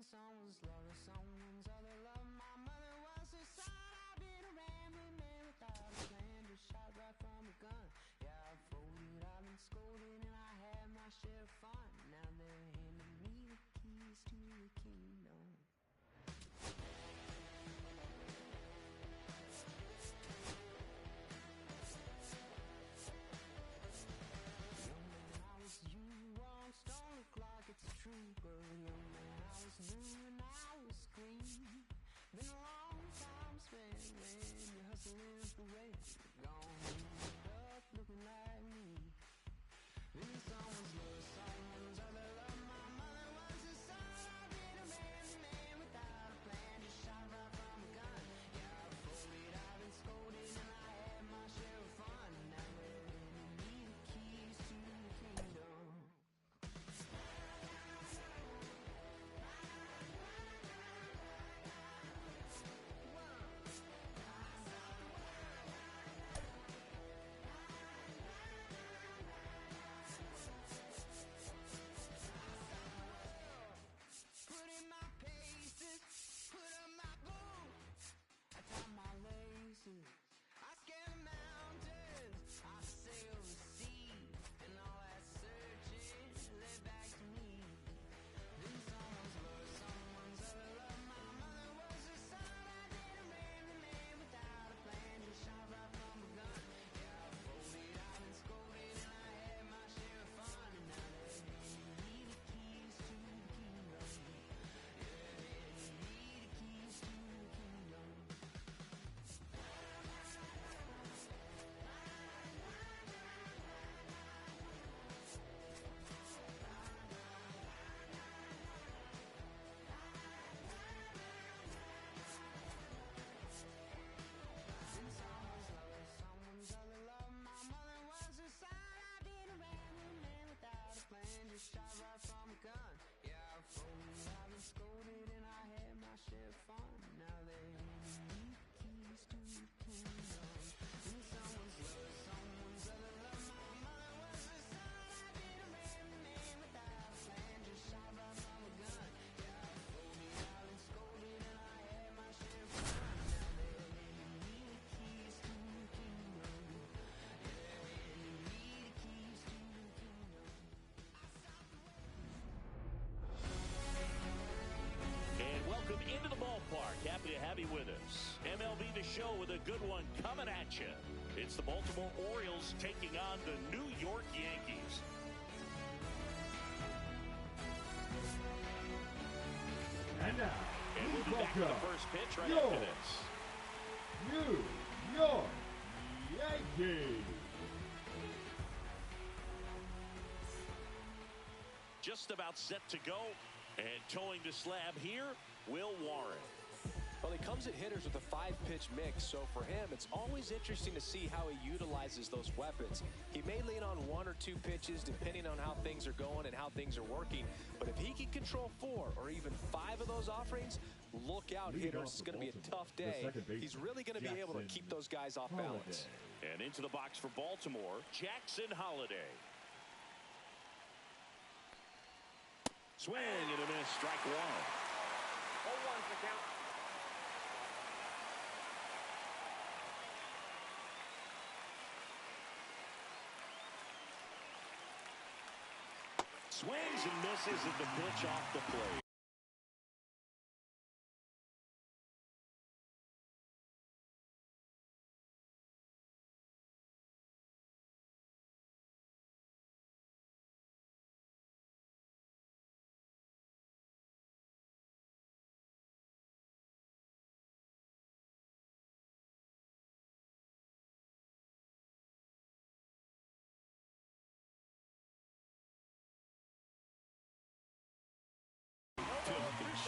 someone's love or someone's other love. My mother was a son. I've been a rambling man without a plan, just shot right from a gun. Yeah, I've folded, I've been scolded, and I had my share of fun. Now they're handing me the keys to the kingdom. Young man, I was you, once don't look like it's true, but young man, I was new and I was green. Been a long time spent when you're hustling for rent, gone up looking like me. Been in someone's love, someone's other love. My mother was a son. I've been a man without a plan, just shot right from a gun. Yeah, I've folded, I've been scolded, and I had my share of fun. Now they're handing me the keys to the kingdom. Put in my paces, put up my boots, I tie my laces, I scale the mountains, I sail the sea, and all that searching led back to me. Then someone's love, someone's other love. My mother was a son. I did a man without a plan, just shot right from a gun. Yeah, I folded, I've been scolded, and I had my share of fun. And now they're handing me the keys to the kingdom. Someone's other love. My mother was a son. I did a rambling man without a plan, just shot right from a gun. Yeah, I've folded, I've been scolded, and I had my share of fun. Now they handing me the keys to the kingdom. In someone's love, someone's other love. My mother was a son. I did a rambling man without a plan, just shot right from a gun. Yeah, I've folded, I've been scolded, and I had my share of fun. Now they're handing me the keys to the kingdom. Yeah, they're handing me the keys to the kingdom. And welcome into the ballpark. Happy to have you with us. MLB The Show with a good one coming at you. It's the Baltimore Orioles taking on the New York Yankees. And now, And we'll be back to the first pitch right after this. New York Yankees. Just about set to go. And towing the slab here, Will Warren. Well, he comes at hitters with a 5-pitch mix, so for him, it's always interesting to see how he utilizes those weapons. He may lean on 1 or 2 pitches depending on how things are going and how things are working, but if he can control 4 or even 5 of those offerings, look out, hitters. It's going to be a tough day. He's really going to be able to keep those guys off balance. And into the box for Baltimore, Jackson Holliday. Swing and a miss, strike one. 0-1's the count. Swings and misses at the pitch off the plate.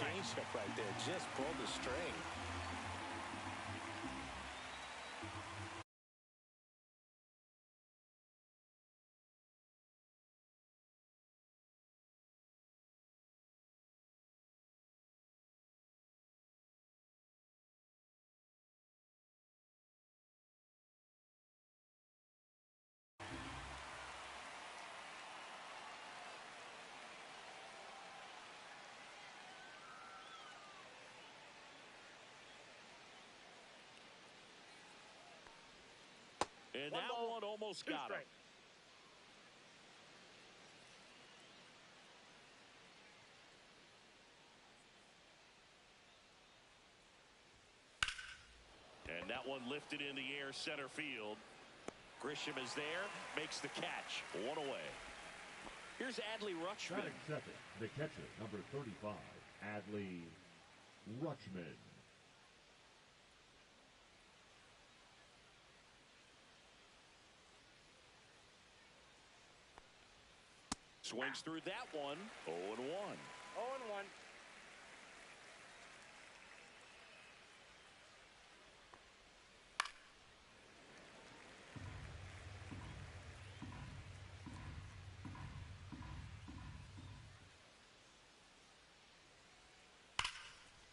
Changeup right there, just pulled the string. And One that ball, one almost two got him. strikes. And that one lifted in the air center field. Grisham is there, makes the catch. One away. Here's Adley Rutschman. Batting second, the catcher, number 35, Adley Rutschman. Swings through that one. 0-1. 0-1.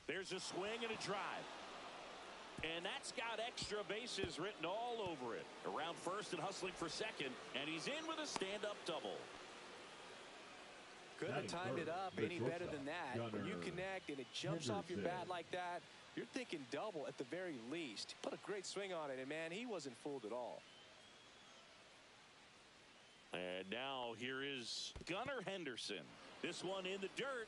There's a swing and a drive. And that's got extra bases written all over it. Around first and hustling for second. And he's in with a stand-up double. Couldn't have timed it up any better than that. When you connect and it jumps off your bat like that, you're thinking double at the very least. Put a great swing on it, and, man, he wasn't fooled at all. And now here is Gunnar Henderson. This one in the dirt.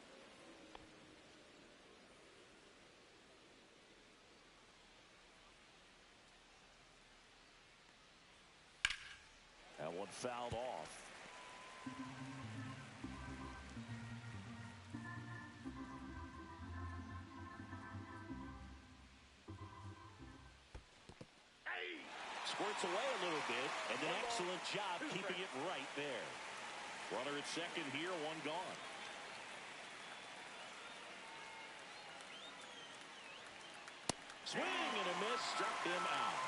That one fouled off. Squirts away a little bit, and an excellent job keeping it right there. Runner at second here, one gone. Swing and a miss, struck him out.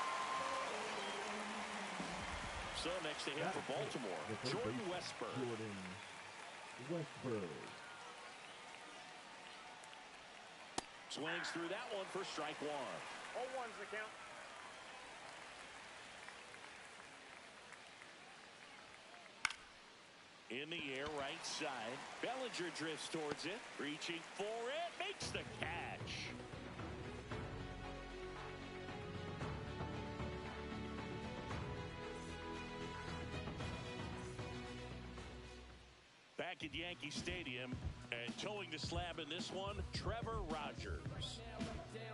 So next to him for Baltimore, Jordan Westburg. Jordan Westburg. Swings through that one for strike one. 0-1's the count. In the air, right side. Bellinger drifts towards it. Reaching for it. Makes the catch. Back at Yankee Stadium, and towing the slab in this one, Trevor Rogers.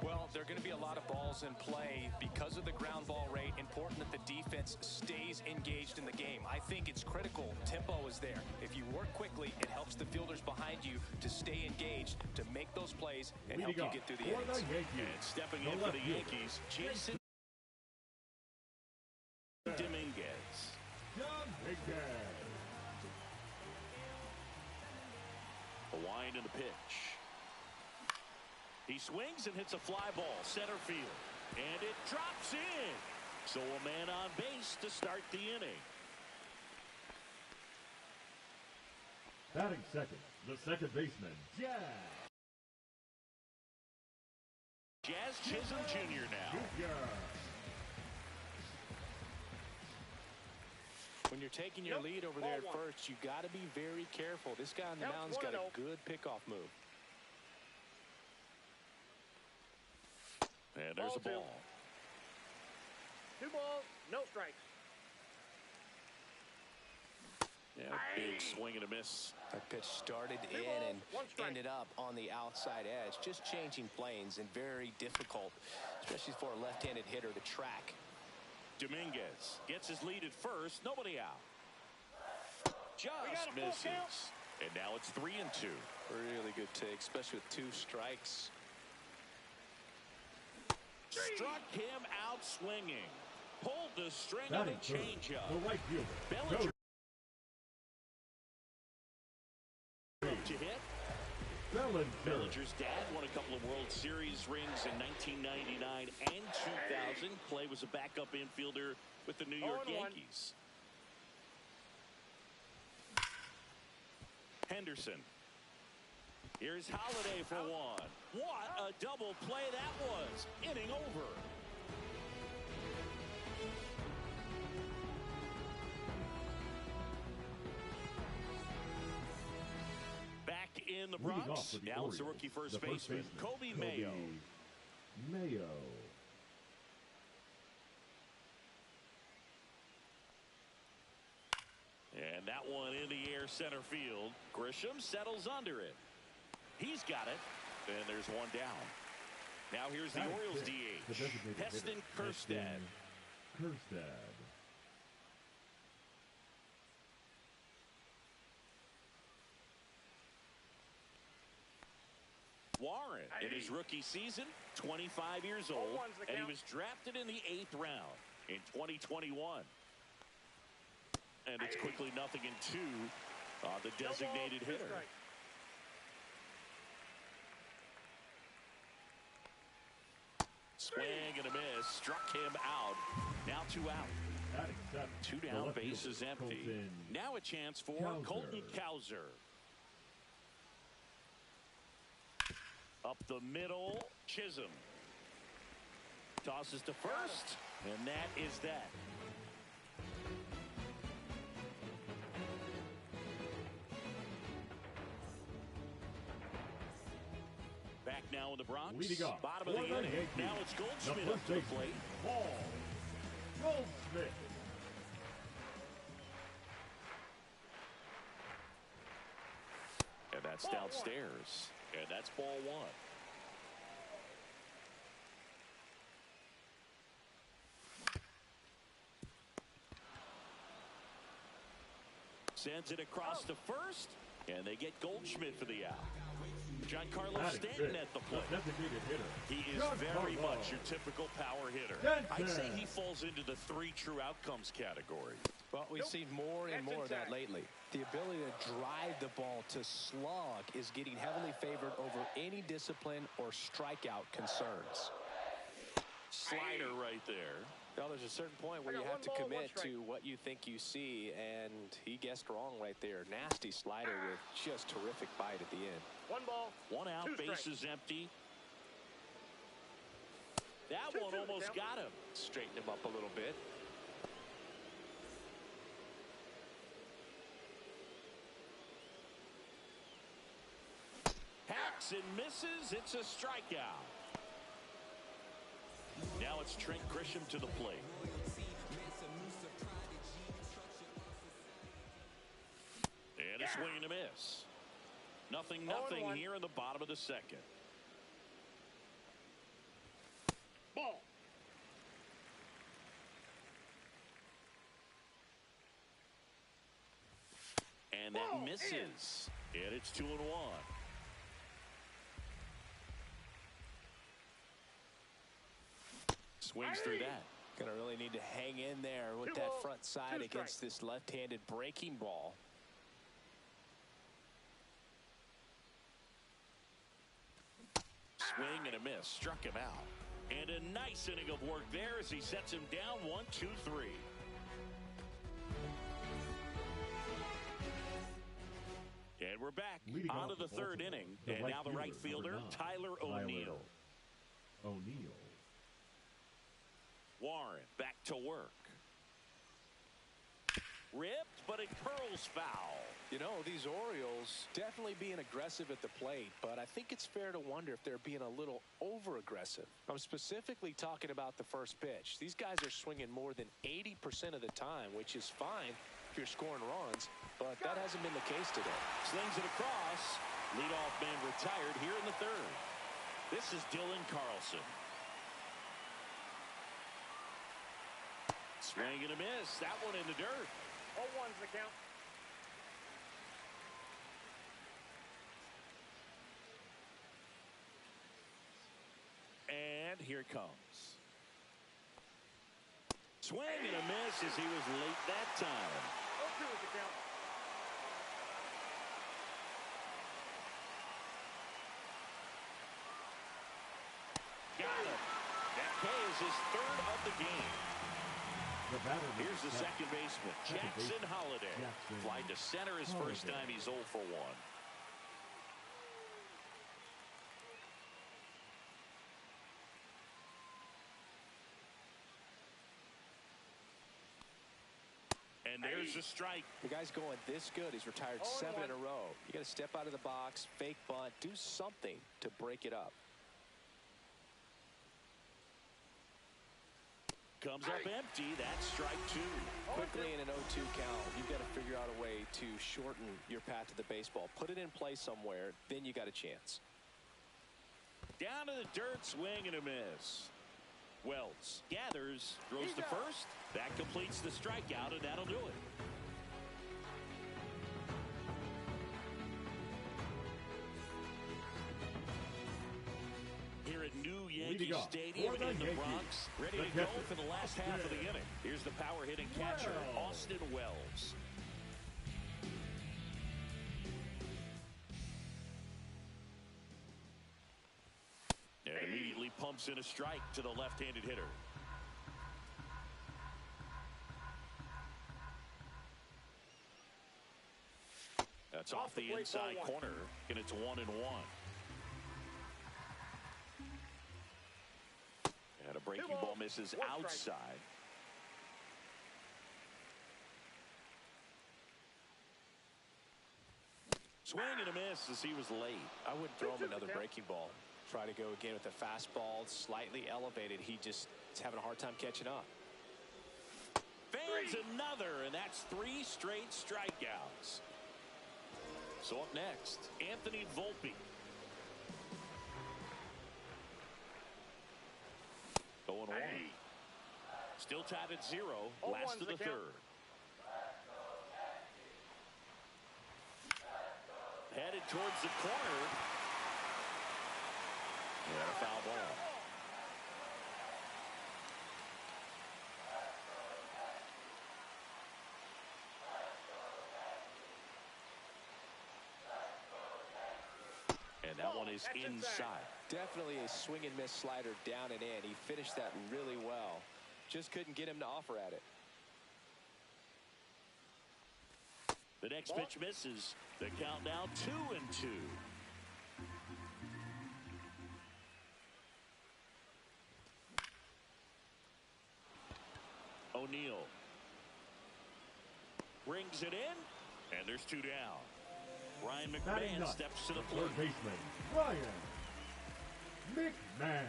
Well, there are going to be a lot of balls in play because of the ground ball rate. Important that the defense stays engaged in the game. I think it's critical. Tempo is there. If you work quickly, it helps the fielders behind you to stay engaged, to make those plays, and help you get through the innings. And stepping in for the Yankees, Jason Dominguez. A wind in the pitch. He swings and hits a fly ball center field, and it drops in. So a man on base to start the inning. Batting second, the second baseman, Jazz Chisholm Jr. now. When you're taking your lead over there at first, you got to be very careful. This guy on the mound's got a good pickoff move. And there's a ball. 2 balls, no strikes. Yeah, big swing and a miss. That pitch started in and ended up on the outside edge. Just changing planes and very difficult, especially for a left-handed hitter to track. Dominguez gets his lead at first. Nobody out. Just misses. And now it's 3-2. Really good take, especially with 2 strikes. Struck him out swinging. Pulled the string on a changeup. The right fielder, Bellinger to hit. Bellinger's dad won a couple of World Series rings in 1999 and 2000. Clay was a backup infielder with the New York Yankees. Henderson. Here's Holiday for one. What a double play that was. Inning over. Back in the Bronx. Now it's the rookie first baseman, Kobe Mayo. And that one in the air center field. Grisham settles under it. He's got it. And there's one down. Now here's the Orioles DH. Heston Kjerstad. Warren, in his rookie season, 25 years old, and he was drafted in the 8th round in 2021. And it's quickly 0-2 on the designated hitter. Swing and a miss, struck him out. Now 2 out. 2 down, base is empty. Now a chance for Colton Cowser. Up the middle, Chisholm. Tosses to first, and that is that. Back now in the Bronx, bottom of the inning. Now it's Goldschmidt up to the plate. Goldschmidt. And that's downstairs. And that's ball 1. Sends it across to first, and they get Goldschmidt for the out. Giancarlo Stanton at the plate. He is very much your typical power hitter. I'd say he falls into the 3 true outcomes category. Well, we've seen more and more of that lately. The ability to drive the ball to slug is getting heavily favored over any discipline or strikeout concerns. Slider right there. Well, there's a certain point where you have to commit to what you think you see, and he guessed wrong right there. Nasty slider with just terrific bite at the end. 1 ball. 1 out, base is empty. That one almost got him. Straighten him up a little bit. Hacks and misses. It's a strikeout. Now it's Trent Grisham to the plate. And a swing and a miss. 0-0 here in the bottom of the 2nd. Ball. And that misses. And it's 2-1. Swings through that. Gonna really need to hang in there with that front side against this left-handed breaking ball. Swing and a miss. Struck him out. And a nice inning of work there as he sets him down 1-2-3. And we're back on to the 3rd inning. And now the right fielder, Tyler O'Neill. Warren back to work. Ripped, but it curls foul. You know, these Orioles definitely being aggressive at the plate, but I think it's fair to wonder if they're being a little over-aggressive. I'm specifically talking about the first pitch. These guys are swinging more than 80% of the time, which is fine if you're scoring runs, but that hasn't been the case today. Slings it across. Leadoff man retired here in the 3rd. This is Dylan Carlson. Swing and a miss. That one in the dirt. 0-1's the count. And here it comes. Swing and a miss as he was late that time. 0-2 is the count. Got him. That K is his 3rd of the game. Here's the second baseman, Jackson Holliday. Flied to center his first time. He's 0 for 1. And there's a strike. The guy's going this good. He's retired 7 in a row. You got to step out of the box, fake bunt, do something to break it up. comes up empty. That's strike two. Quickly in an 0-2 count, you've got to figure out a way to shorten your path to the baseball. Put it in play somewhere, then you got a chance. Down to the dirt, swing and a miss. Wells gathers, throws to first. That completes the strikeout, and that'll do it. Here at New Yankee Stadium in the Bronx, ready to go for the last half of the inning. Here's the power hitting catcher, Austin Wells. And immediately pumps in a strike to the left-handed hitter. That's off the inside corner, and it's 1-1. And a breaking ball misses outside. Swing and a miss as he was late. I wouldn't throw him another breaking ball. Try to go again with a fastball, slightly elevated. He just is having a hard time catching up. Fans another, and that's 3 straight strikeouts. So up next, Anthony Volpe. Going away. Still tied at 0. Last of the third. Headed towards the corner. And a foul ball. And that one is inside. Definitely a swing and miss slider down and in. He finished that really well. Just couldn't get him to offer at it. The next pitch misses. The count now 2-2. O'Neal brings it in, and there's 2 down. Ryan McMahon steps to the plate. Third baseman, Ryan McMahon.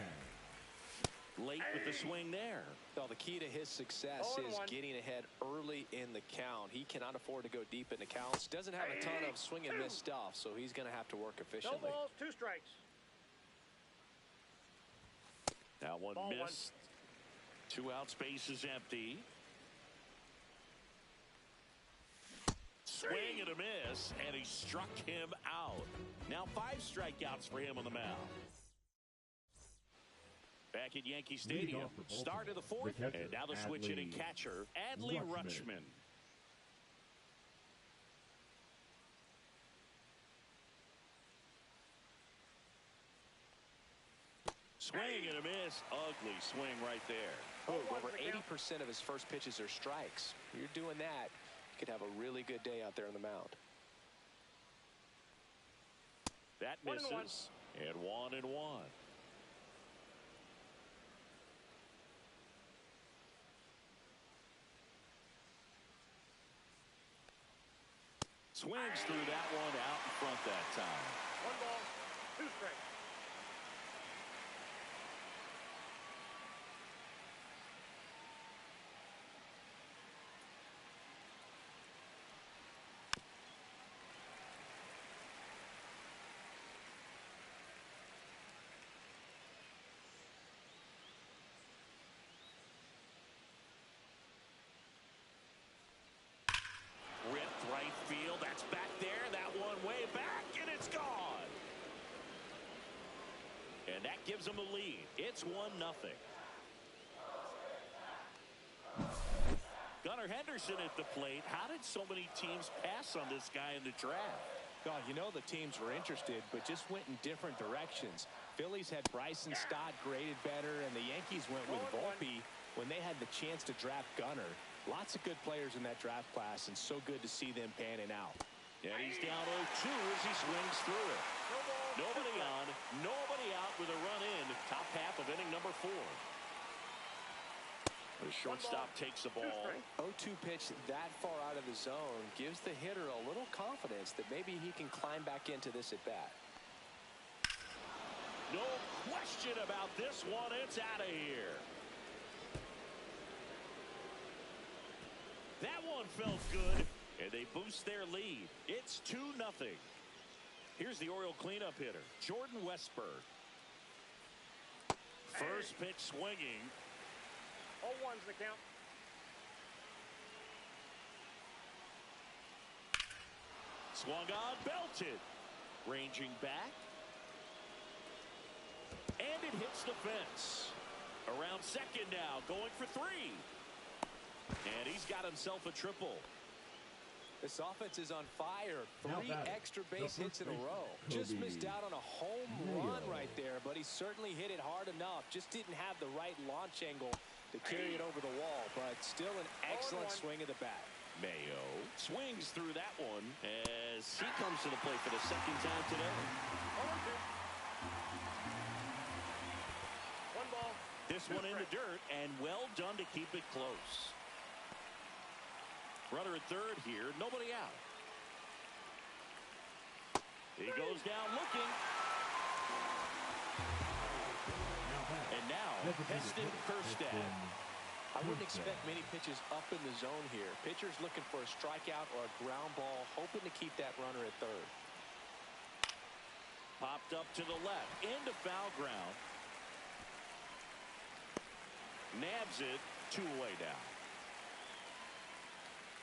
Late with the swing there. Well, the key to his success is getting ahead early in the count. He cannot afford to go deep in the counts. Doesn't have a ton of swing and miss stuff, so he's going to have to work efficiently. No balls, 2 strikes. That one missed. 2 out, space is empty. Swing and a miss, and he struck him out. Now 5 strikeouts for him on the mound. Back at Yankee Stadium, start of the 4th, and now the switch hitting catcher, Adley Rutschman. Swing and a miss, ugly swing right there. Oh, over 80% of his first pitches are strikes. If you're doing that, you could have a really good day out there on the mound. That misses, and 1-1. Swings through that one out in front that time. 1 ball, 2 strikes. Ripped right field. That's back there. That one way back, and it's gone. And that gives them a lead. It's 1-0. Gunnar Henderson at the plate. How did so many teams pass on this guy in the draft? God, you know the teams were interested, but just went in different directions. Phillies had Bryson Stott graded better, and the Yankees went with Volpe when they had the chance to draft Gunnar. Lots of good players in that draft class, and so good to see them panning out. And he's down 0-2 as he swings through it. Nobody on, nobody out with a run in. Top half of inning number 4. The shortstop takes the ball. 0-2 pitch that far out of the zone gives the hitter a little confidence that maybe he can climb back into this at bat. No question about this one. It's out of here. one felt good, and they boost their lead. It's 2-0. Here's the Oriole cleanup hitter, Jordan Westberg. First pitch swinging. 0-1's the count. Swung on, belted. Ranging back. And it hits the fence. Around second now, going for 3. And he's got himself a triple. This offense is on fire. 3 extra base hits in a row. Just missed out on a home run right there, but he certainly hit it hard enough. Just didn't have the right launch angle to carry it over the wall, but still an excellent swing of the bat. Mayo swings through that one as he comes to the plate for the second time today. 1 ball. This one in the dirt, and well done to keep it close. Runner at third here, nobody out. He goes down looking. And now, Heston Kjerstad. I wouldn't expect many pitches up in the zone here. Pitcher's looking for a strikeout or a ground ball, hoping to keep that runner at third. Popped up to the left, into foul ground. Nabs it, 2 away now.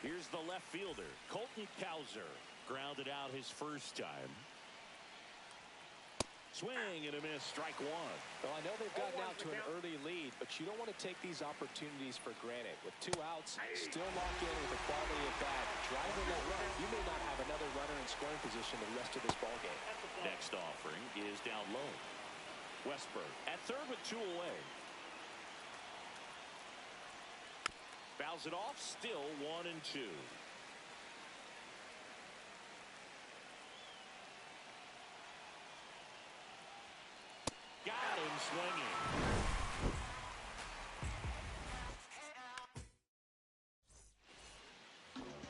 Here's the left fielder, Colton Cowser. Grounded out his first time. Swing and a miss, strike 1. Well, I know they've gotten out to an early lead, but you don't want to take these opportunities for granted. With 2 outs, still lock in with a quality at bat. Driving that run, you may not have another runner in scoring position the rest of this ball game. Next offering is down low. Westberg at third with 2 away. Fouls it off, still 1-2. Got him swinging.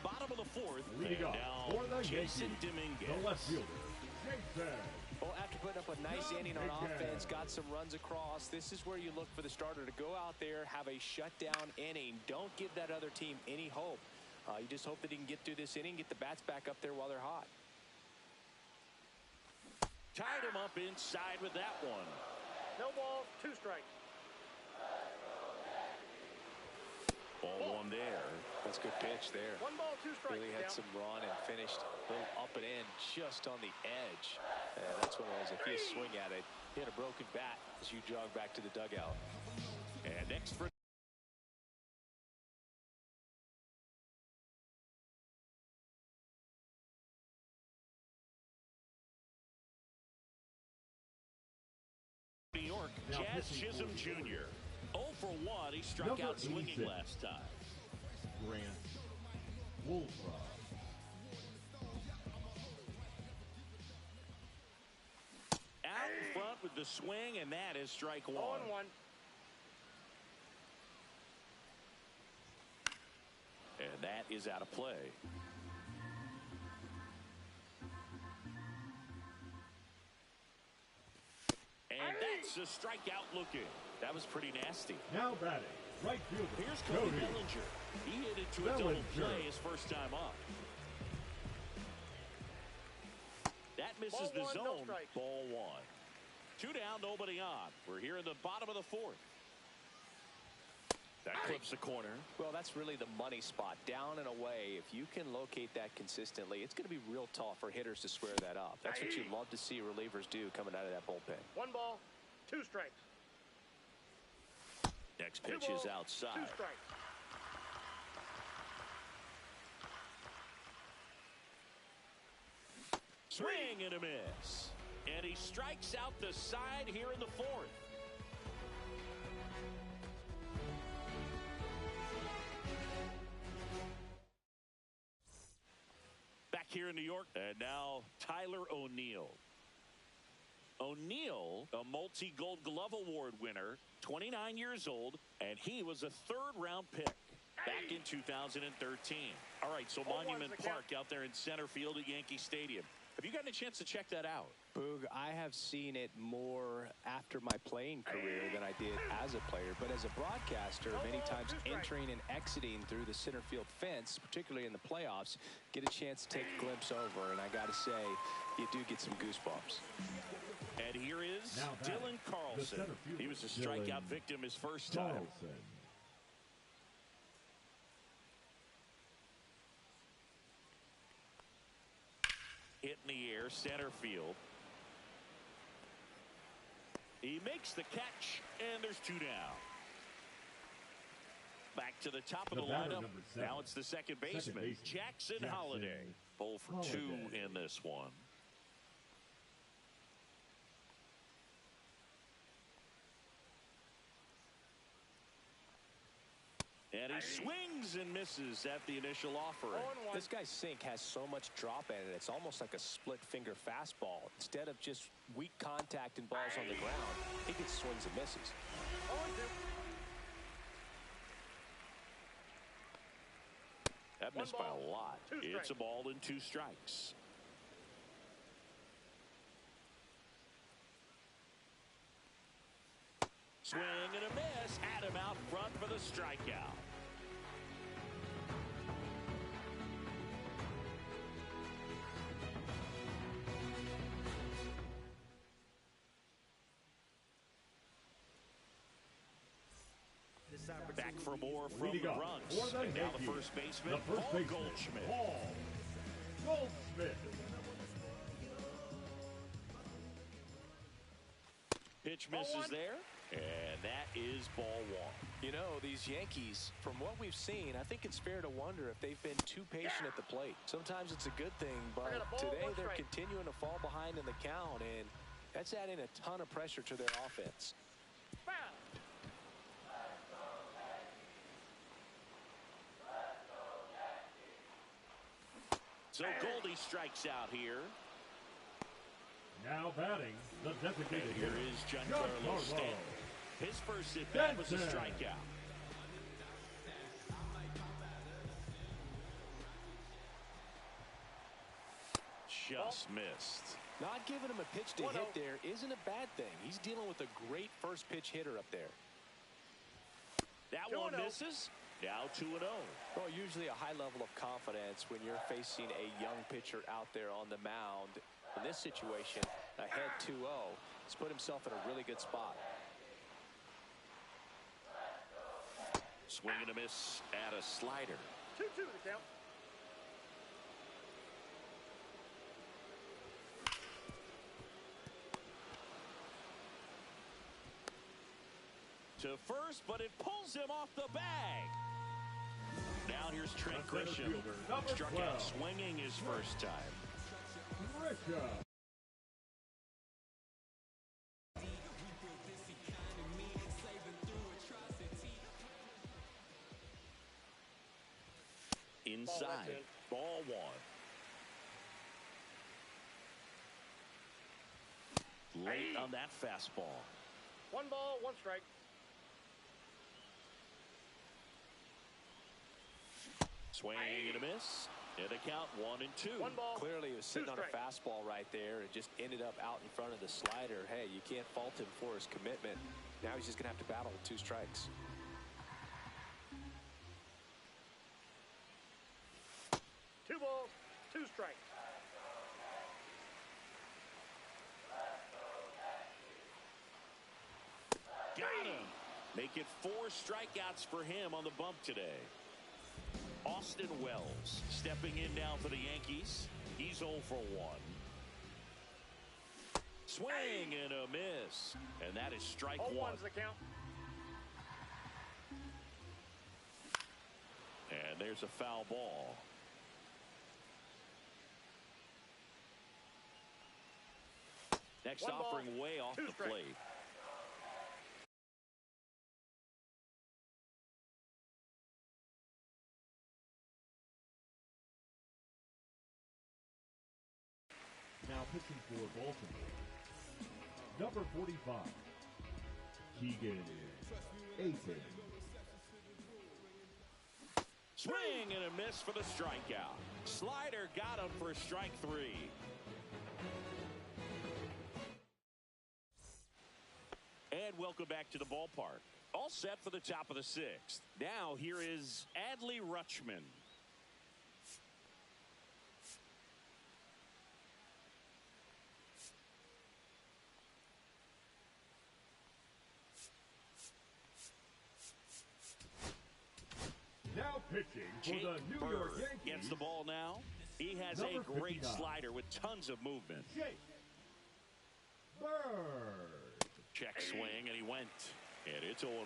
Bottom of the 4th. Leading off for the Jason Yankees, Dominguez. the left fielder, Jason. Well, after putting up a nice inning on offense, got some runs across, this is where you look for the starter to go out there, have a shutdown inning. Don't give that other team any hope. You just hope that he can get through this inning, get the bats back up there while they're hot. Tied him up inside with that one. No balls, 2 strikes. Ball 1 there. That's a good pitch there. 1 ball, 2 strikes. Really had some run and finished a little up and in just on the edge. And that's one of those, if you swing at it, hit a broken bat as you jog back to the dugout. And next for New York, Jazz Chisholm Jr. 0 for 1. He struck out swinging last time. Grant Wolfra. Out in front with the swing, and that is strike 1. 0-1. And that is out of play. And that's a strikeout looking. That was pretty nasty. Now batting, right fielder. Here's Cody Bellinger. He hit it to a double play his first time up. That misses the zone. Ball 1. 2 down, nobody on. We're here in the bottom of the 4th. That clips the corner. Well, that's really the money spot. Down and away. If you can locate that consistently, it's going to be real tough for hitters to square that up. That's what you love to see relievers do coming out of that bullpen. 1 ball, 2 strikes. Next pitch is outside. 2 strikes. Swing and a miss. And he strikes out the side here in the 4th. Back here in New York, and now Tyler O'Neill. O'Neill, a multi-Gold Glove Award winner, 29 years old, and he was a 3rd-round pick back in 2013. All right, so Monument Park out there in center field at Yankee Stadium. Have you gotten a chance to check that out? Boog, I have seen it more after my playing career than I did as a player. But as a broadcaster, many times entering and exiting through the center field fence, particularly in the playoffs, get a chance to take a glimpse over. And I got to say, you do get some goosebumps. And here is Dylan Carlson. He was a strikeout victim his first time. Hit in the air, center field. He makes the catch, and there's 2 down. Back to the top of the lineup. Now it's the second baseman, Jackson Holliday. 0 for 2 in this one. And he swings and misses at the initial offering. This guy's sink has so much drop in it. It's almost like a split finger fastball. Instead of just weak contact and balls on the ground, he gets swings and misses. That missed by a lot. It's a ball and 2 strikes. Swing and a miss. Had him out front for the strikeout. Back for more from the runs. And now the first baseman, Paul Goldschmidt. Paul Goldschmidt. Pitch misses there, and that is ball 1. You know, these Yankees, from what we've seen, I think it's fair to wonder if they've been too patient at the plate. Sometimes it's a good thing, but today they're continuing to fall behind in the count, and that's adding a ton of pressure to their offense. So Goldie strikes out here. Now batting, the designated and here is Giancarlo Stanton. His first at bat was a strikeout. Just missed. Not giving him a pitch to hit there isn't a bad thing. He's dealing with a great first pitch hitter up there. That one misses. Now 2-0. Well, usually a high level of confidence when you're facing a young pitcher out there on the mound. In this situation, ahead 2-0, he's put himself in a really good spot. Swing and a miss at a slider. 2-2 the count. To first, but it pulls him off the bag. Now here's Trent Grisham. Struck out swinging his first time. Inside, ball 1. Late on that fastball. 1 ball, 1 strike. Swing and a miss. And a count 1-2. 1 ball. Clearly he was sitting on a fastball right there and just ended up out in front of the slider. Hey, you can't fault him for his commitment. Now he's just going to have to battle with 2 strikes. Two balls, 2 strikes. Got him. Make it 4 strikeouts for him on the bump today. Austin Wells stepping in now for the Yankees. He's 0 for 1. Swing and a miss. And that is strike 1. 0-1's the count. And there's a foul ball. Next offering way off the plate. Now pitching for Baltimore, number 45, Keegan Aiken. Swing and a miss for the strikeout. Slider got him for strike 3. And welcome back to the ballpark. All set for the top of the sixth. Now here is Adley Rutschman. Now pitching for the New York Yankees. Gets the ball now. He has a great 59. slider with tons of movement. Jake Bird. Check swing, and he went. And it's 0-1. 0-1.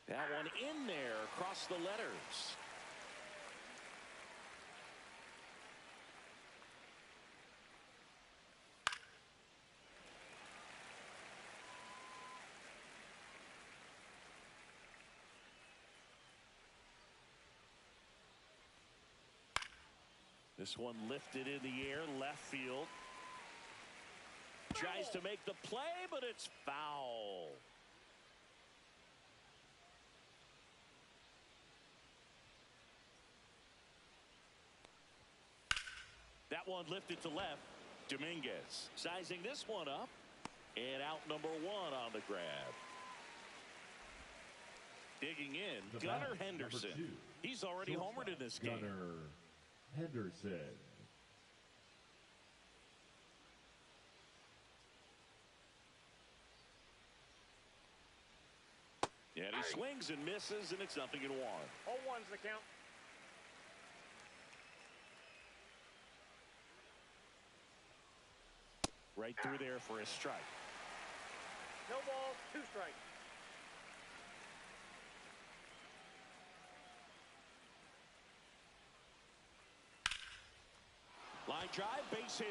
That one in there across the letters. This one lifted in the air, left field. Tries to make the play, but it's foul. That one lifted to left. Dominguez sizing this one up. And out number 1 on the grab. Digging in, Gunnar Henderson. He's already homered in this game. Gunnar Henderson. And he swings and misses, and it's 0-1. 0-1's the count. Right through there for a strike. No ball, 2 strikes. Line drive, base hit.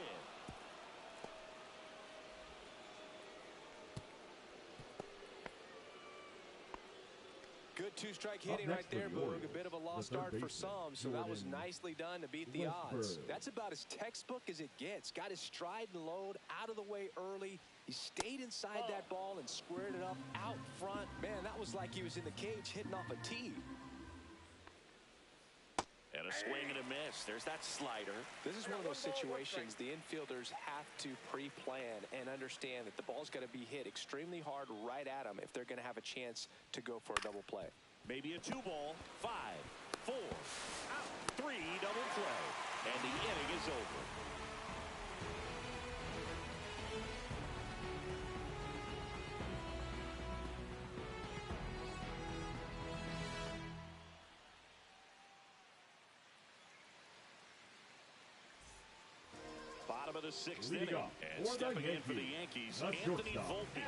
Good 2-strike hitting right there, Boog. A bit of a lost start for some, so that was nicely done to beat the odds. That's about as textbook as it gets. Got his stride and load out of the way early. He stayed inside that ball and squared it up out front. Man, that was like he was in the cage hitting off a tee. And a swing and a miss. There's that slider. This is one of those situations the infielders have to pre-plan and understand that the ball's got to be hit extremely hard right at them if they're going to have a chance to go for a double play. Maybe a 2-ball, 5, 4, out, 3 double play. And the inning is over. Bottom of the 6th inning, and stepping in for the Yankees, Anthony Volpe.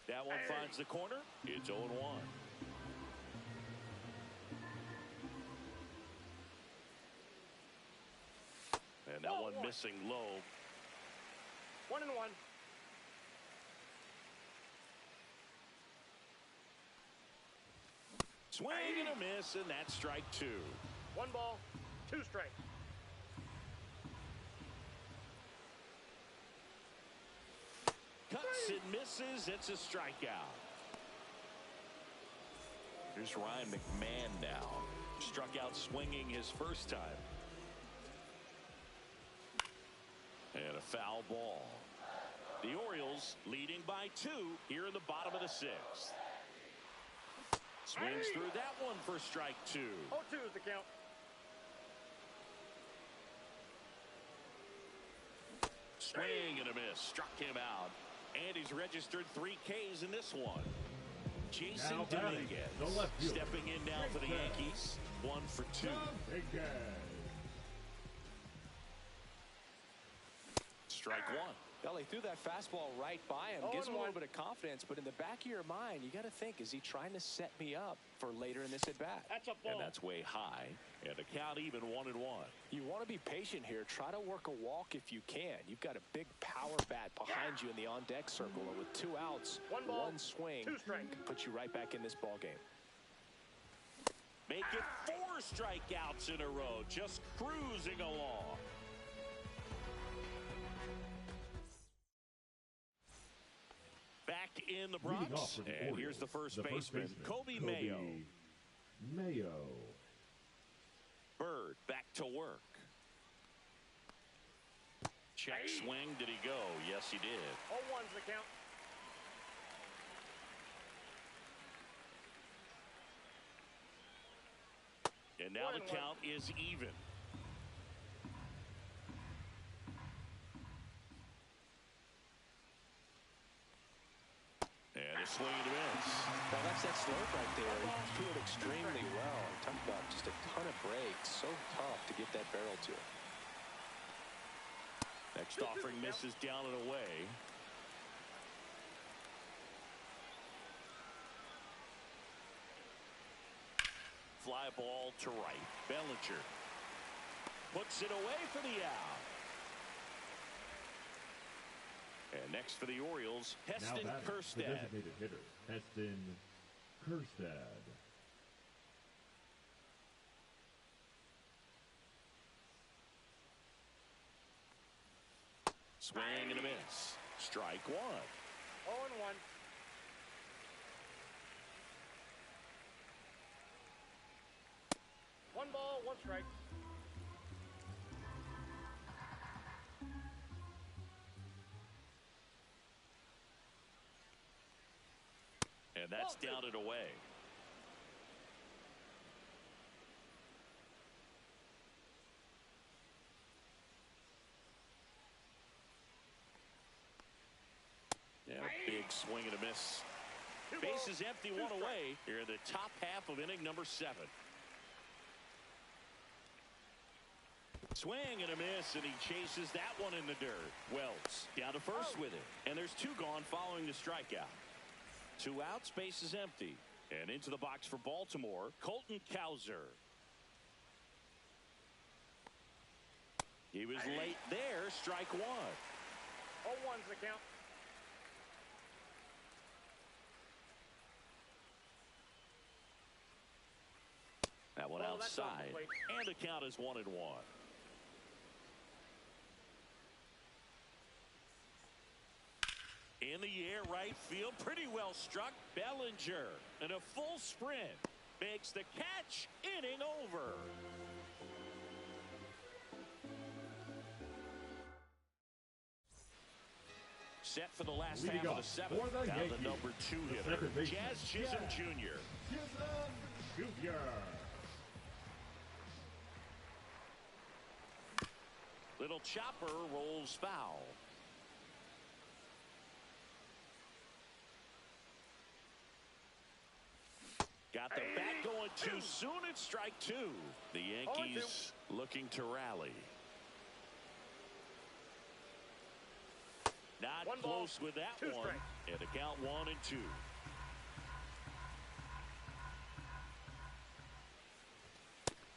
That one finds the corner. It's 0-1. And that one missing low. 1-1. Swing and a miss, and that's strike 2. 1 ball, 2 strikes. Cuts and misses. It's a strikeout. Here's Ryan McMahon now. Struck out swinging his first time. And a foul ball. The Orioles leading by 2 here in the bottom of the 6th. Swings through that one for strike 2. 0-2 is the count. Swing and a miss. Struck him out. And he's registered 3 Ks in this one. Jason Dominguez stepping in now for the Yankees. 1 for 2. Strike 1. Well, he threw that fastball right by him. Gives him a little bit of confidence, but in the back of your mind, you got to think, is he trying to set me up for later in this at-bat? That's a ball. And that's way high. And the count even 1-1. You want to be patient here. Try to work a walk if you can. You've got a big power bat behind you in the on-deck circle. And with 2 outs, 1 ball, 1 swing, 2 strikes. can put you right back in this ball game. Make it 4 strikeouts in a row. Just cruising along. Back in the Leading Bronx. off for the And Orioles, here's the first baseman, Kobe Mayo. Mayo. Bird back to work. Check swing. Did he go? Yes, he did. 0-1's the count. And now the count is even. And a swing and a miss. Now that's that slope right there. He threw it extremely well. Talk about just a ton of breaks. So tough to get that barrel to. Next offering misses down and away. Fly ball to right. Bellinger puts it away for the out. And next for the Orioles, Heston Now the Kjerstad. designated hitter, Heston Kjerstad. Swing and a miss. Strike one. 0-1. One ball, one strike. And that's down and away. Yeah, a big swing and a miss. Base is empty, one away here in the top half of inning number 7. Swing and a miss, and he chases that one in the dirt. Wells down to first with it, and there's 2 gone following the strikeout. 2 outs, base is empty. And into the box for Baltimore, Colton Cowser. He was late there, strike one. 0-1's the count. That one Well, that's on the outside, plate. and the count is 1-1. In the air, right field, pretty well struck. Bellinger, and a full sprint, makes the catch, inning over. Set for the last Leading half of off the 7th. for the Now Yankees, the number 2 the hitter, second baseman, Jazz Chisholm Jazz Jr. Chisholm Jr. Little chopper rolls foul. Got the bat going too soon. It's strike 2. The Yankees looking to rally. Not One ball, close with that 2 one. strikes. And the count 1-2.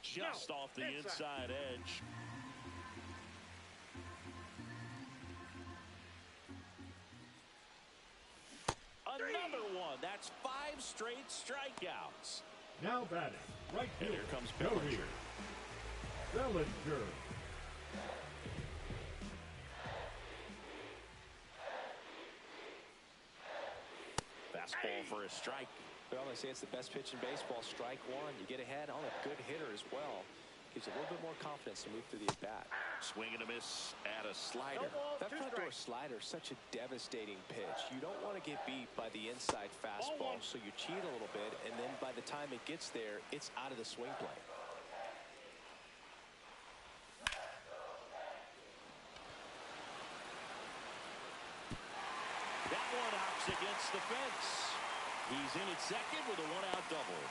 Just off the inside edge. Another one. That's 5 straight strikeouts. Now batting, right And field, here comes Bellinger. Bellinger. Fastball for a strike. Well, they say it's the best pitch in baseball. Strike one. You get ahead on a good hitter as well. Gives you a little bit more confidence to move through the at-bat. Swing and a miss at a slider. No balls, That 2 front door strikes. slider is such a devastating pitch. You don't want to get beat by the inside fastball, so you cheat a little bit, and then by the time it gets there, it's out of the swing plane. That one hops against the fence. He's in at second with a 1-out double.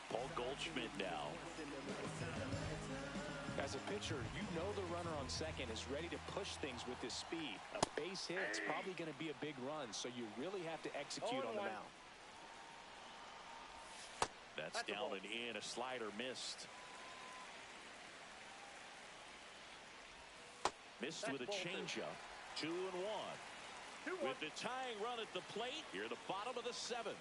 Paul Goldschmidt now. As a pitcher, you know the runner on second is ready to push things with his speed. A base hit is probably going to be a big run, so you really have to execute on the mound. That's down and in. A slider missed. Missed with a changeup. 2-1. With the tying run at the plate, here at the bottom of the 7th.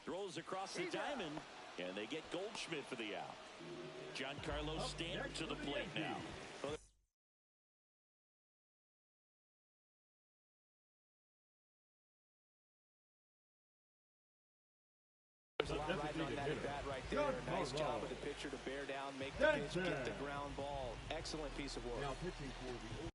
Throws across the diamond, and they get Goldschmidt for the out. Giancarlo Stanton to the plate now. There's a lot riding on that at bat right there. Nice job of the pitcher to bear down, make the pitch, get the ground ball. Excellent piece of work. Now pitching for the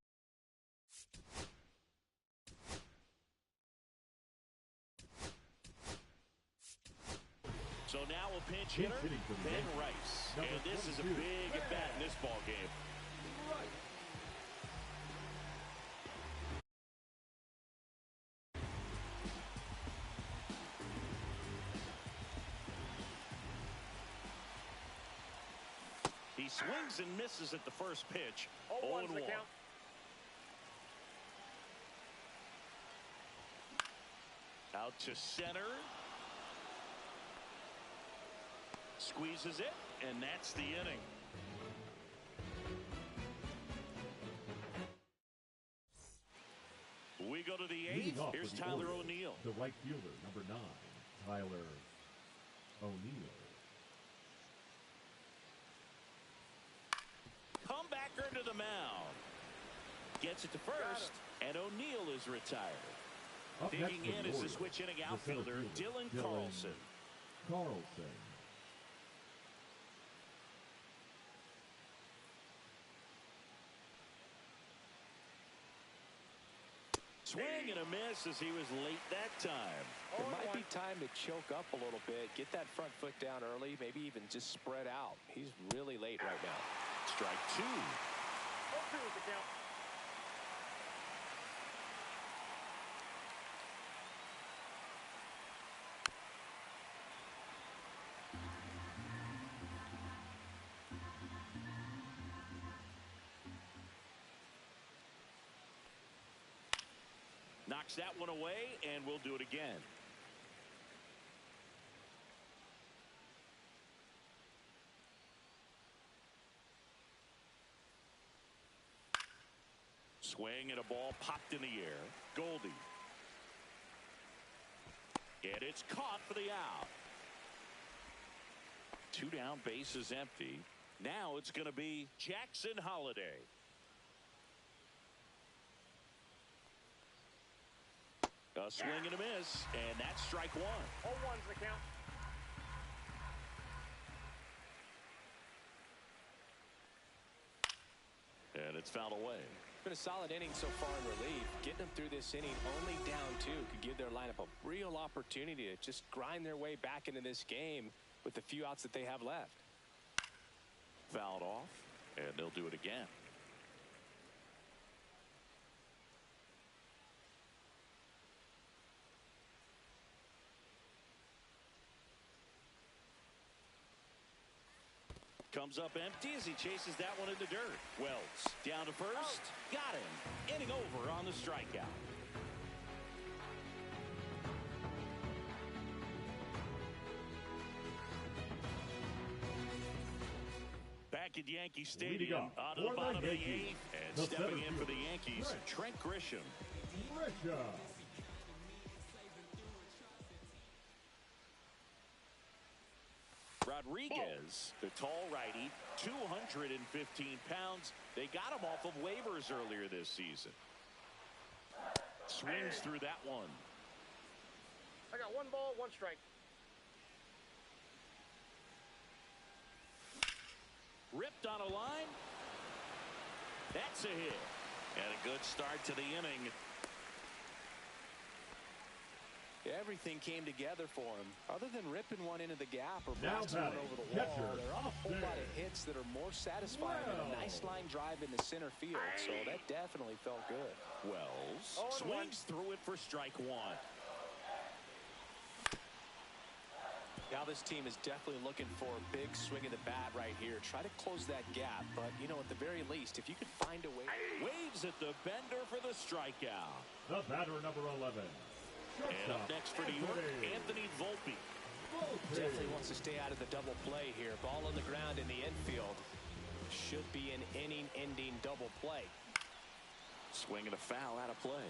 So now a pinch hitter, Ben Rice. And this is a big at bat in this ball game. He swings and misses at the first pitch. 0-1's the count. Out to center. Squeezes it, and that's the inning. We go to the eighth. Here's Tyler O'Neill. The right fielder, number 9, Tyler O'Neill. Comebacker to the mound. Gets it to first, and O'Neill is retired. Up Digging next in is the switch inning outfielder, Dylan Carlson. Swing and a miss as he was late that time. It might be time to choke up a little bit, get that front foot down early, maybe even just spread out. He's really late right now. Strike 2. 0-2 is the count. Knocks that one away, and we'll do it again. Swing and a ball popped in the air. Goldie. And it's caught for the out. 2 down, bases empty. Now it's going to be Jackson Holliday. A swing and a miss, and that's strike 1. 0-1's the count. And it's fouled away. Been a solid inning so far in relief. Getting them through this inning only down 2 could give their lineup a real opportunity to just grind their way back into this game with the few outs that they have left. Fouled off, and they'll do it again. Comes up empty as he chases that one in the dirt. Wells down to first. Got him. Inning over on the strikeout. Back at Yankee Stadium, out of the bottom of the 8th, and stepping in for the Yankees, Trent Grisham. Rodriguez, the tall righty, 215 pounds. They got him off of waivers earlier this season. Swings through that one. I got 1 ball, 1 strike. Ripped on a line. That's a hit. And a good start to the inning. Everything came together for him. Other than ripping one into the gap or blasting one over the wall, there are a whole lot of hits that are more satisfying than a nice line drive into center field. So that definitely felt good. Wells swings through it for strike 1. Now this team is definitely looking for a big swing of the bat right here. Try to close that gap. But, you know, at the very least, if you could find a way. Waves at the bender for the strikeout. The batter, number 11. And up next for New York, Anthony Volpe. Definitely wants to stay out of the double play here. Ball on the ground in the infield. Should be an inning-ending double play. Swing and a foul out of play.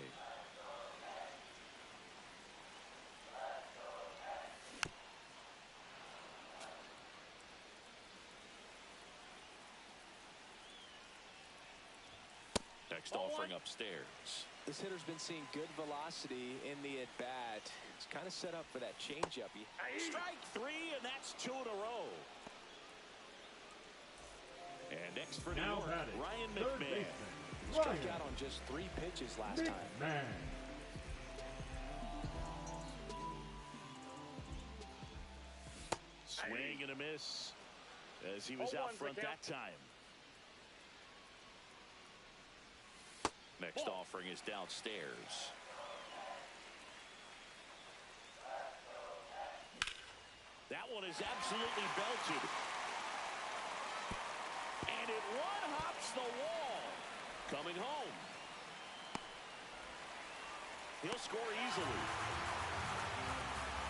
Next offering upstairs. This hitter's been seeing good velocity in the at-bat. It's kind of set up for that changeup. Strike 3, and that's 2 in a row. And next for New York, Ryan McMahon. Struck out on just 3 pitches last time. Swing and a miss as he was out front that time. Next offering is downstairs. That one is absolutely belted. And it one-hops the wall. Coming home. He'll score easily.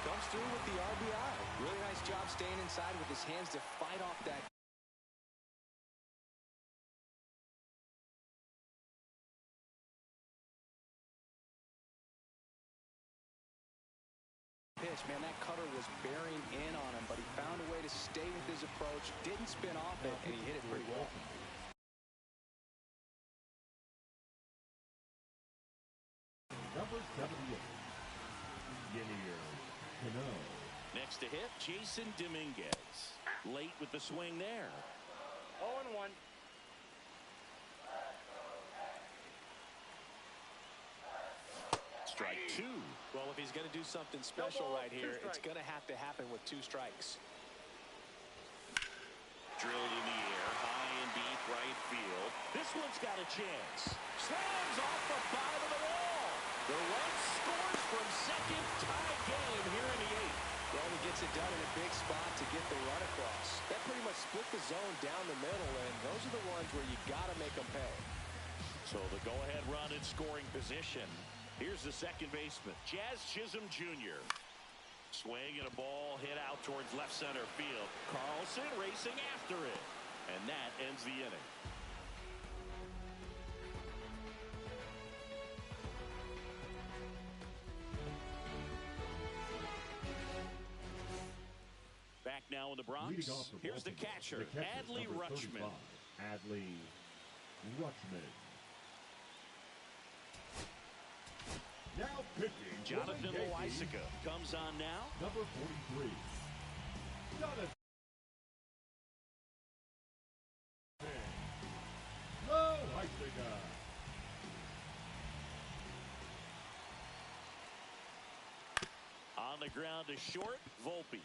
Comes through with the RBI. Really nice job staying inside with his hands to fight off that pitch. Man, that cutter was bearing in on him, but he found a way to stay with his approach, didn't spin off it, and he hit it pretty well. Number 78, Yenier Cano. Next to hit, Jason Dominguez. Late with the swing there. 0-1. Strike 2. Well, if he's going to do something special right here, it's going to have to happen with 2 strikes. Drilled in the air, high and deep right field. This one's got a chance. Slams off the bottom of the wall. The run scores from second, tie game here in the 8th. Well, he gets it done in a big spot to get the run across. That pretty much split the zone down the middle, and those are the ones where you got to make them pay. So the go-ahead run in scoring position. Here's the second baseman, Jazz Chisholm Jr. Swing and a ball hit out towards left center field. Carlson racing after it. And that ends the inning. Back now in the Bronx. Here's the catcher, Adley Rutschman. Adley Rutschman. Now pitching, Jonathan Loaisiga comes on now. Number 43, Jonathan Loaisiga. On the ground to short, Volpe.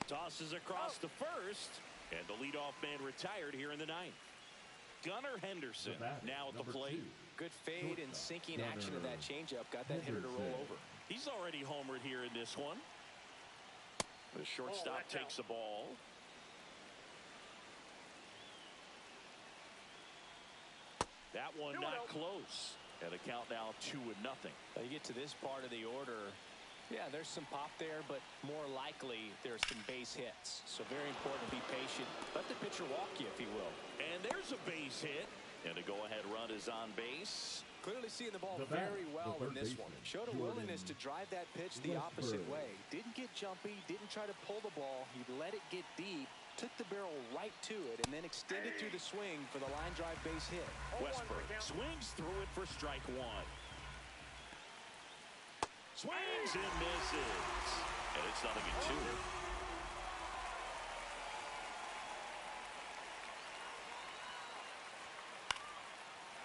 Tosses across to first, and the leadoff man retired here in the 9th. Gunnar Henderson now at the plate. Good fade and sinking action of that changeup. Got that hitter to roll over. He's already homered here in this one. The shortstop takes the ball. That one not close. And the count now 2-0. Now you get to this part of the order. Yeah, there's some pop there, but more likely there's some base hits. So very important to be patient. Let the pitcher walk you, if he will. And there's a base hit. And a go-ahead run is on base. Clearly seeing the ball very well in this one. Showed a willingness to drive that pitch the opposite way. Didn't get jumpy, didn't try to pull the ball. He let it get deep, took the barrel right to it, and then extended through the swing for the line drive base hit. Westbrook swings through it for strike 1. Swings and misses. And it's 0-2.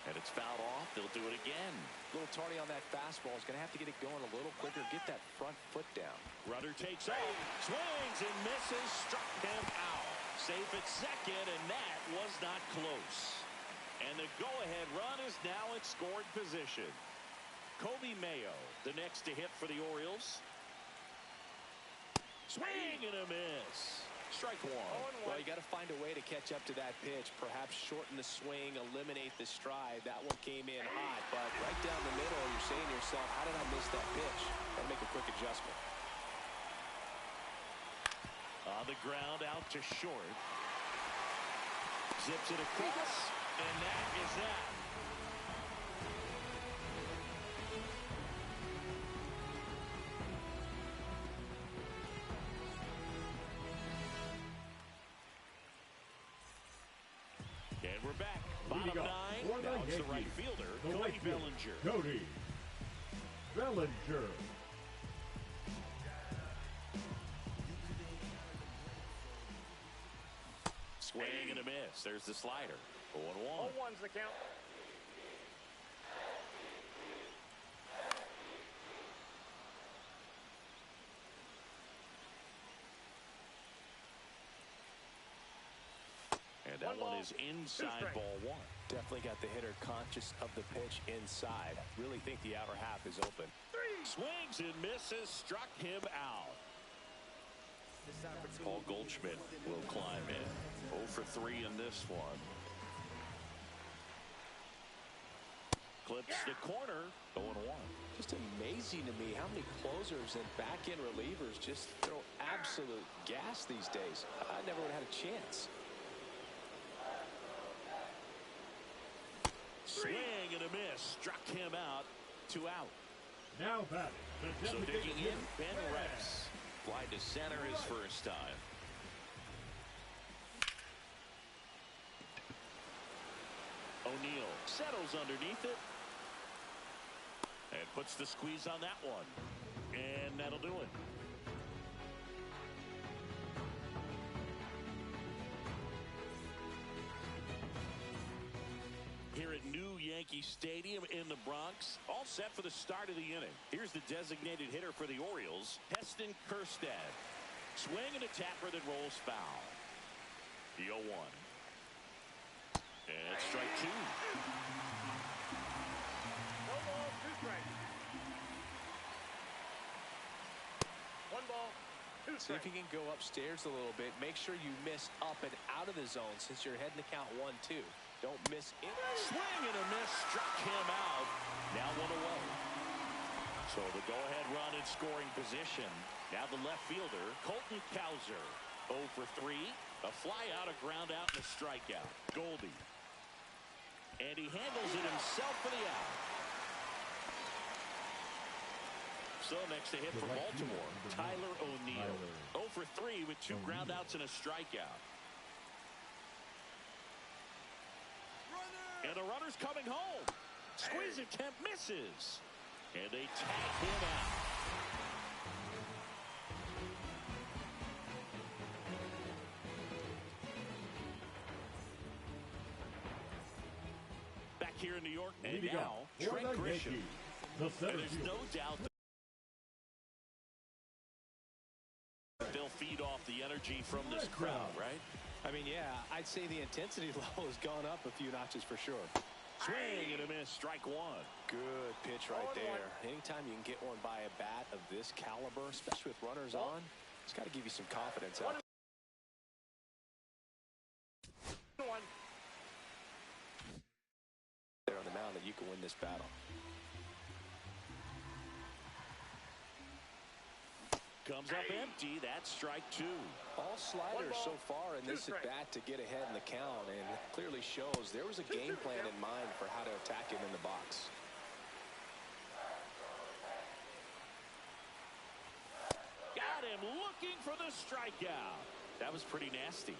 And it's fouled off. They'll do it again. A little tardy on that fastball. He's going to have to get it going a little quicker. Get that front foot down. Rudder takes off. Swings and misses. Struck him out. Safe at second, and that was not close. And the go-ahead run is now in scoring position. Kobe Mayo, the next to hit for the Orioles. Swing and a miss. Strike 1. Well, you got to find a way to catch up to that pitch. Perhaps shorten the swing, eliminate the stride. That one came in hot, but right down the middle, you're saying to yourself, how did I miss that pitch? Got to make a quick adjustment. On the ground, out to short. Zips it across, and that is that. And we're back. Bottom Leading 9. off for the Now it's the Yankees, right fielder, the Cody right fielder, Bellinger. Cody Bellinger. Swing and a miss. There's the slider. 0-1. 0-1's the count. And that one is inside ball 1. Definitely got the hitter conscious of the pitch inside. Really think the outer half is open. Swings and misses. Struck him out. Paul Goldschmidt will climb in. 0 for 3 in this one. Clips the corner. 0-1. Just amazing to me how many closers and back-end relievers just throw absolute gas these days. I never would have had a chance. Swing and a miss. Struck him out. 2 out. Now batting. The So designated digging in, hitter, Ben Rex. Rex. Fly to center his first time. O'Neill settles underneath it. And puts the squeeze on that one. And that'll do it. Here at New Yankee Stadium in the Bronx, all set for the start of the inning. Here's the designated hitter for the Orioles, Heston Kjerstad. Swing and a tapper that rolls foul. The 0-1. And strike 2. 1 ball, 2 strikes. 1 ball, 2 See if strikes. you can go upstairs a little bit. Make sure you miss up and out of the zone since you're heading to count 1-2. Don't miss it. Swing and a miss. Struck him out. Now 1 away. So the go-ahead run in scoring position. Now the left fielder, Colton Cowser. 0 for 3. A fly out, a ground out, and a strikeout. Goldie. And he handles it himself for the out. So next to hit for Baltimore, Tyler O'Neill. 0 for 3 with 2 ground outs and a strikeout. And the runner's coming home. Squeeze attempt misses. And they tag him out. Back here in New York, and Leading now off for Trent the Grisham. Yankees, the center And there's fielder, no doubt that they'll feed off the energy from this crowd, right? I mean, yeah, I'd say the intensity level has gone up a few notches for sure. Swing and a miss, strike 1. Good pitch right there. Anytime you can get one by a bat of this caliber, especially with runners on, it's got to give you some confidence out 1. there on the mound that you can win this battle. Comes up empty. That's strike 2. All sliders 1 ball, so far in 2 this strikes. at-bat to get ahead in the count, and it clearly shows there was a game plan in mind for how to attack him in the box. Got him looking for the strikeout. That was pretty nasty.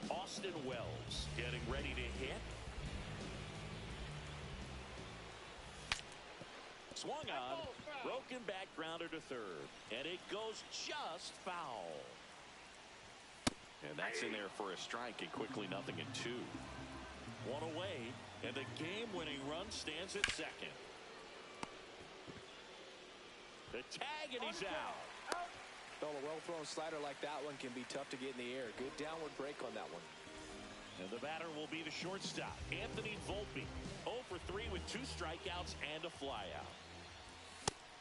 Austin Wells getting ready to hit. Swung on, broken back grounder to third, and it goes just foul. And that's in there for a strike, and quickly 0-2. 1 away, and the game-winning run stands at second. The tag, and he's out. Well, a well-thrown slider like that one can be tough to get in the air. Good downward break on that one. And the batter will be the shortstop, Anthony Volpe. 0 for 3 with 2 strikeouts and a flyout.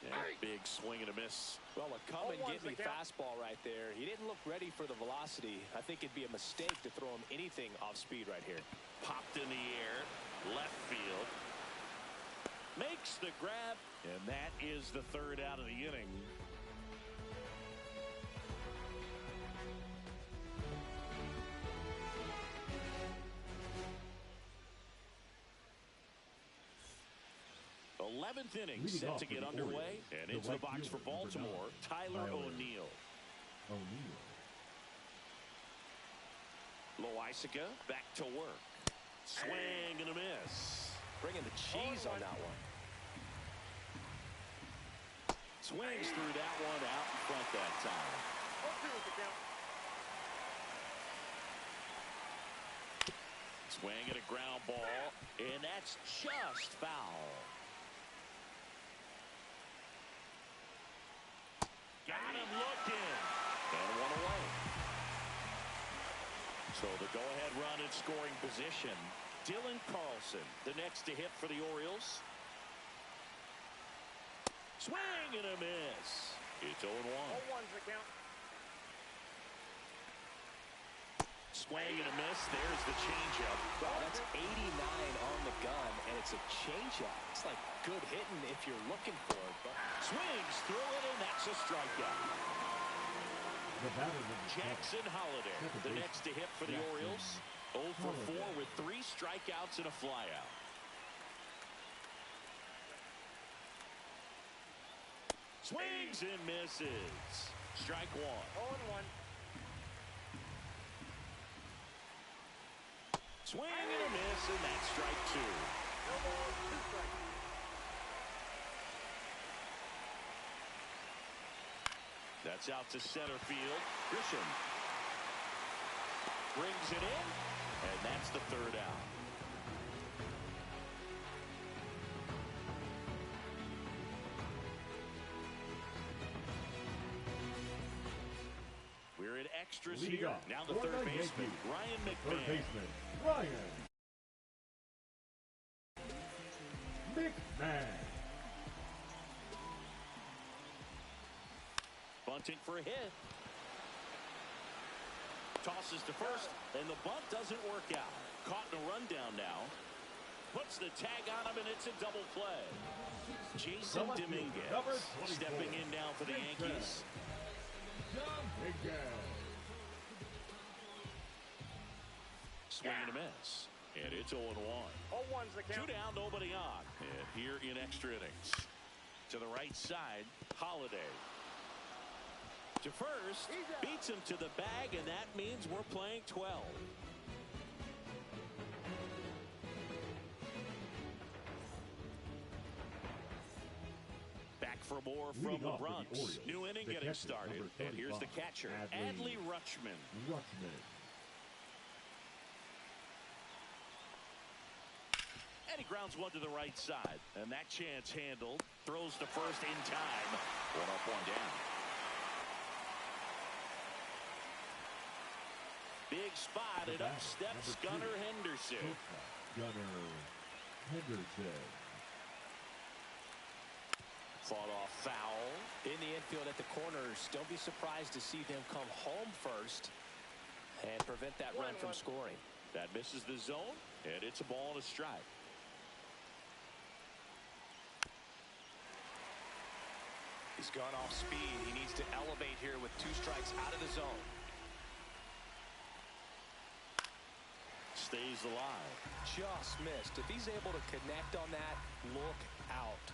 And a big swing and a miss. Well, a come-and-get-me 0-1's the count. fastball right there. He didn't look ready for the velocity. I think it'd be a mistake to throw him anything off speed right here. Popped in the air, left field. Makes the grab, and that is the 3rd out of the inning. Eleventh inning Leading set off to for get the underway, Orioles, and the into the right box for fielder, number Baltimore, 9, Tyler Tyler O'Neill. O'Neill. Loisaga back to work. Swing and a miss. Bringing the cheese on that one. Swings through that one out in front that time. 0-2 is the count. Swing at a ground ball, and that's just foul. Got him looking. And one away. So the go-ahead run in scoring position. Dylan Carlson, the next to hit for the Orioles. Swing and a miss. It's 0-1. 0-1's the count. Swing and a miss. There's the changeup. Wow, that's 89 on the gun, and it's a changeup. It's like good hitting if you're looking for it. But Swings through it, and that's a strikeout. The batter number Jackson Holiday, the next to hit for the Orioles. 0 for 4 with 3 strikeouts and a flyout. Swings and misses. Strike one. 0-1. Swing and a miss, and that's strike two. No ball, 2 strikes. That's out to center field. Grisham brings it in, and that's the third out. We're in extras here. Now the third baseman, Ryan Third McMahon. baseman, Ryan McMahon. Bunting for a hit. Tosses to first, and the bunt doesn't work out. Caught in a rundown now. Puts the tag on him, and it's a double play. Jason Dominguez stepping in now for the Yankees. Swing and a miss. And it's 0-1. 0-1's the 2 count. down, nobody on. And here in extra innings. To the right side, Holiday. To first, beats him to the bag, and that means we're playing 12. Back for more from the Bronx. New inning getting started. And here's the catcher, Adley Rutschman. And he grounds one to the right side. And that chance handled. Throws to first in time. 1 up, 1 down. Big spot, and up steps Gunnar Henderson. Gunnar Henderson. Fought off foul. in the infield at the corners, don't be surprised to see them come home first and prevent that run from scoring. That misses the zone, and it's a ball and a strike. He's gone off speed. He needs to elevate here with 2 strikes out of the zone. Stays alive. Just missed. If he's able to connect on that, look out.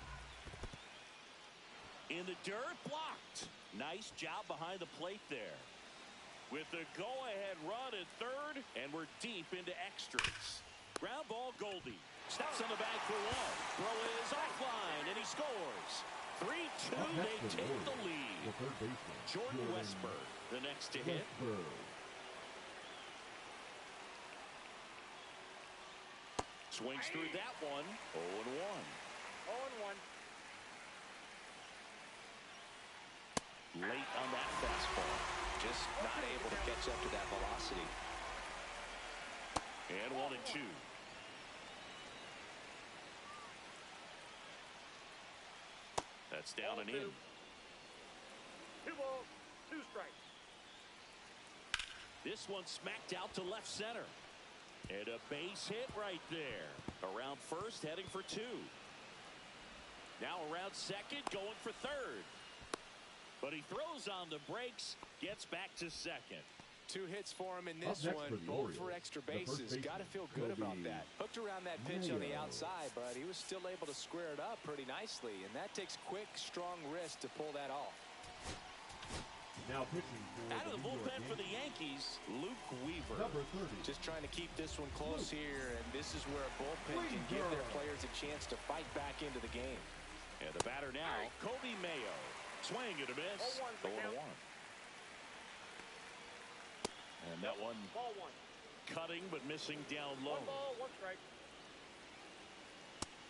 In the dirt, blocked. Nice job behind the plate there. With the go-ahead run at third, and we're deep into extras. Ground ball, Goldie. Steps on the bag for one. Throw is offline, and he scores. 3-2, they take the lead. Jordan Westberg, the next to hit. Swings through that one. 0-1. 0-1. Late on that fastball. Just not able to catch up to that velocity. And 1-2. That's down and in. 2 balls, 2 strikes. This one smacked out to left center. And a base hit right there. Around first, heading for 2. Now around second, going for third. But he throws on the brakes, gets back to second. 2 hits for him in this one, both for extra bases. Got to feel good about that. Hooked around that pitch on the outside, but he was still able to square it up pretty nicely. And that takes quick, strong wrist to pull that off. Now pitching for Out of the New York bullpen for the Yankees, Yankees, Luke Weaver. number 30. Just trying to keep this one close here, and this is where a bullpen can give their players a chance to fight back into the game. And the batter now, Kobe Mayo. Swing and a miss. 0-1. And that one Ball one. cutting but missing down low. 1 ball, 1 strike.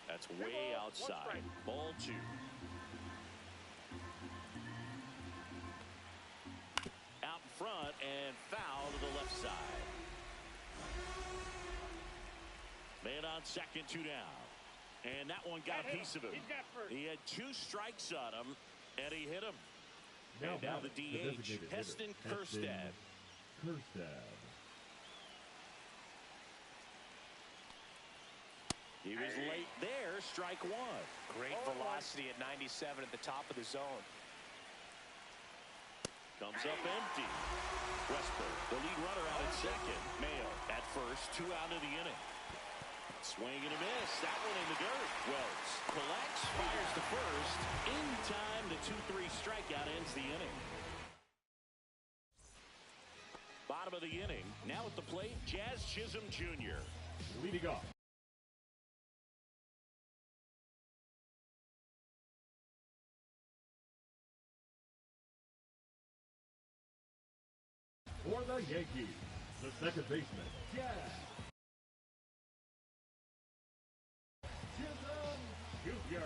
That's way balls, 1 outside. strike. Ball 2. Out in front and foul to the left side. Man on second, 2 down. And that one got a piece of him. He's got first. He had 2 strikes on him, and he hit him. Now And now the batting, DH, designated Heston hitter, Kjerstad. Kjerstad. He was late there, strike 1. Great velocity at 97 at the top of the zone. Comes up empty. Westberg, the lead runner out at second. Mayo at first, 2 out of the inning. Swing and a miss. That one in the dirt. Wells collects, fires to first. In time, the 2-3 strikeout ends the inning. Bottom of the inning. Now at the plate, Jazz Chisholm Jr. Leading off. For the Yankees, the second baseman, Jazz Chisholm Jr.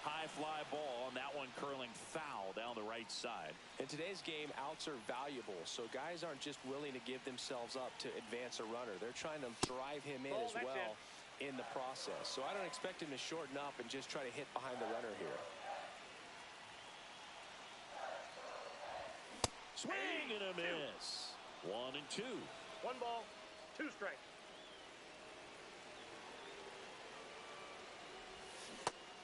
High fly ball, and that one curling foul down the right side. In today's game, outs are valuable, so guys aren't just willing to give themselves up to advance a runner. They're trying to drive him in as well in the process. So I don't expect him to shorten up and just try to hit behind the runner here. Swing and a miss. 1 and 2. 1 ball, 2 strikes.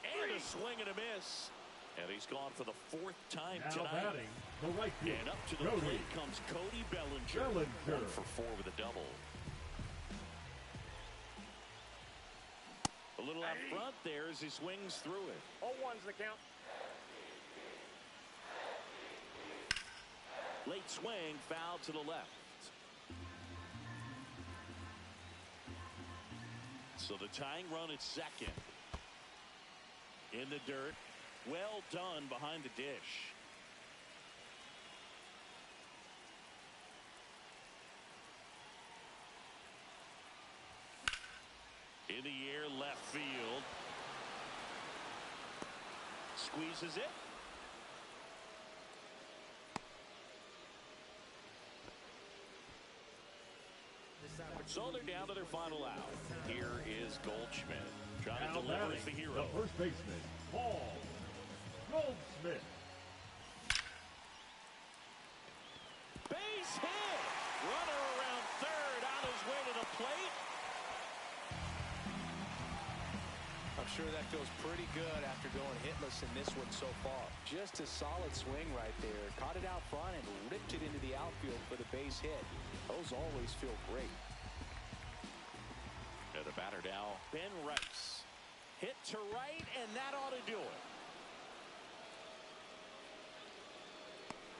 And a swing and a miss. And he's gone for the 4th time Now tonight. batting, the right field. And up to the plate comes Cody Bellinger. 1 for 4 with a double. A little out front there as he swings through it. 0-1's the count. Late swing, foul to the left. So the tying run at second. In the dirt. Well done behind the dish. In the air, left field. Squeezes it. So they're down to their final out. Here is Goldschmidt. Trying to deliver as the hero. The first baseman, Paul Goldschmidt. Base hit. Runner around third on his way to the plate. I'm sure that feels pretty good after going hitless in this one so far. Just a solid swing right there. Caught it out front and ripped it into the outfield for the base hit. Those always feel great. And the batter now, Ben Rice. Hit to right, and that ought to do it.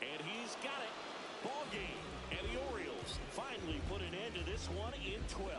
And he's got it. Ball game. And the Orioles finally put an end to this one in 12.